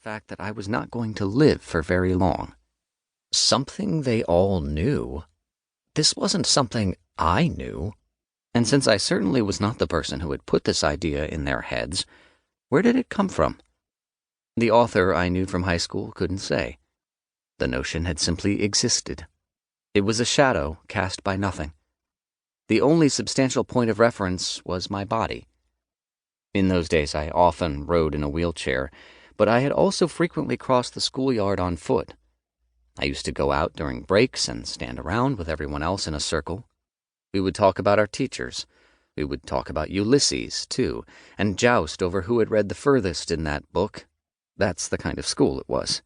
fact that I was not going to live for very long. Something they all knew. This wasn't something I knew. And since I certainly was not the person who had put this idea in their heads, where did it come from? The author I knew from high school couldn't say. The notion had simply existed. It was a shadow cast by nothing. The only substantial point of reference was my body. In those days, I often rode in a wheelchair, but I had also frequently crossed the schoolyard on foot. I used to go out during breaks and stand around with everyone else in a circle. We would talk about our teachers. We would talk about Ulysses, too, and joust over who had read the furthest in that book. That's the kind of school it was.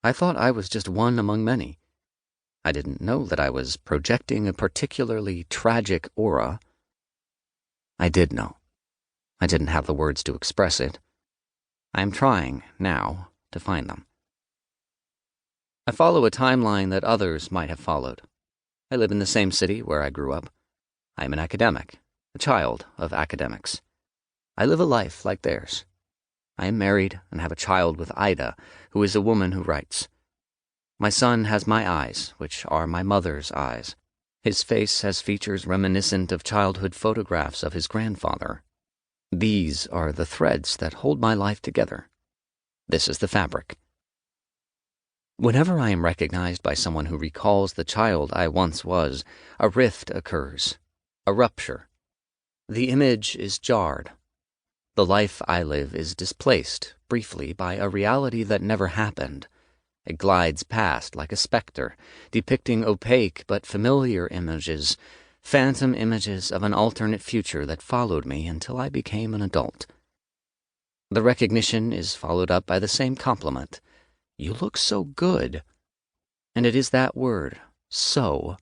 I thought I was just one among many. I didn't know that I was projecting a particularly tragic aura. I did know. I didn't have the words to express it. I am trying, now, to find them. I follow a timeline that others might have followed. I live in the same city where I grew up. I am an academic, a child of academics. I live a life like theirs. I am married and have a child with Ida, who is a woman who writes. My son has my eyes, which are my mother's eyes. His face has features reminiscent of childhood photographs of his grandfather. These are the threads that hold my life together. This is the fabric. Whenever I am recognized by someone who recalls the child I once was, a rift occurs, a rupture. The image is jarred. The life I live is displaced, briefly, by a reality that never happened. It glides past like a specter, depicting opaque but familiar images, phantom images of an alternate future that followed me until I became an adult. The recognition is followed up by the same compliment. You look so good. And it is that word, so,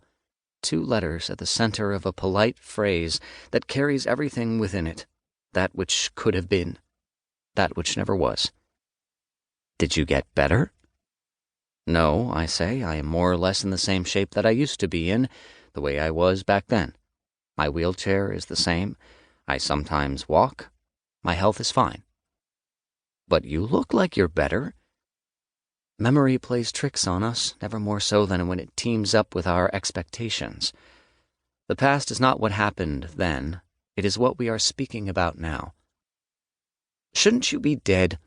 2 letters at the center of a polite phrase that carries everything within it, that which could have been, that which never was. Did you get better? No, I say, I am more or less in the same shape that I used to be in, the way I was back then. My wheelchair is the same. I sometimes walk. My health is fine. But you look like you're better. Memory plays tricks on us, never more so than when it teams up with our expectations. The past is not what happened then. It is what we are speaking about now. Shouldn't you be dead?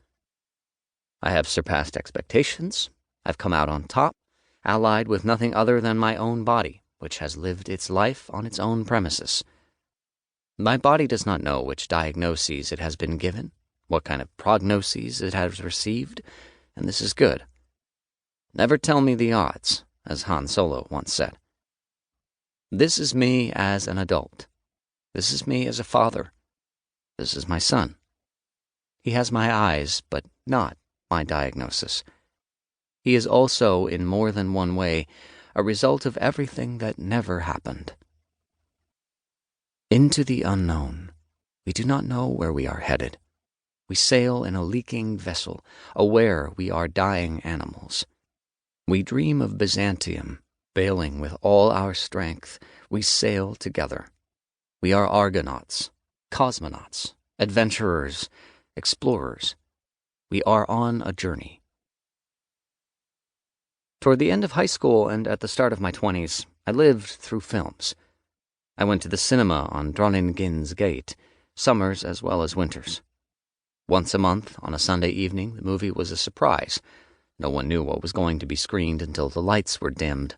I have surpassed expectations. I've come out on top, allied with nothing other than my own body, which has lived its life on its own premises. My body does not know which diagnoses it has been given, what kind of prognoses it has received, and this is good. Never tell me the odds, as Han Solo once said. This is me as an adult. This is me as a father. This is my son. He has my eyes, but not my diagnosis. He is also, in more than one way, a result of everything that never happened. Into the unknown. We do not know where we are headed. We sail in a leaking vessel, aware we are dying animals. We dream of Byzantium, bailing with all our strength. We sail together. We are Argonauts, cosmonauts, adventurers, explorers. We are on a journey. Toward the end of high school and at the start of my 20s, I lived through films. I went to the cinema on Drottningin's Gate, summers as well as winters. Once a month, on a Sunday evening, the movie was a surprise. No one knew what was going to be screened until the lights were dimmed.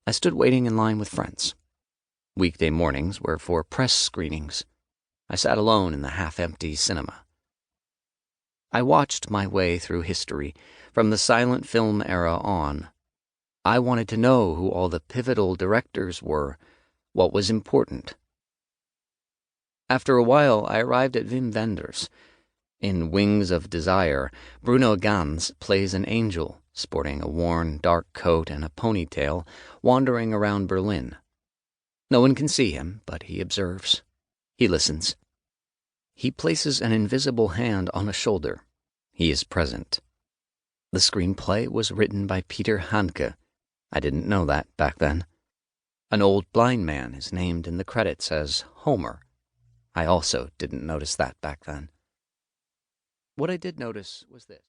I stood waiting in line with friends. Weekday mornings were for press screenings. I sat alone in the half-empty cinema. I watched my way through history, from the silent film era on. I wanted to know who all the pivotal directors were, what was important. After a while, I arrived at Wim Wenders. In Wings of Desire, Bruno Ganz plays an angel, sporting a worn, dark coat and a ponytail, wandering around Berlin. No one can see him, but he observes. He listens. He places an invisible hand on a shoulder. He is present. The screenplay was written by Peter Handke. I didn't know that back then. An old blind man is named in the credits as Homer. I also didn't notice that back then. What I did notice was this.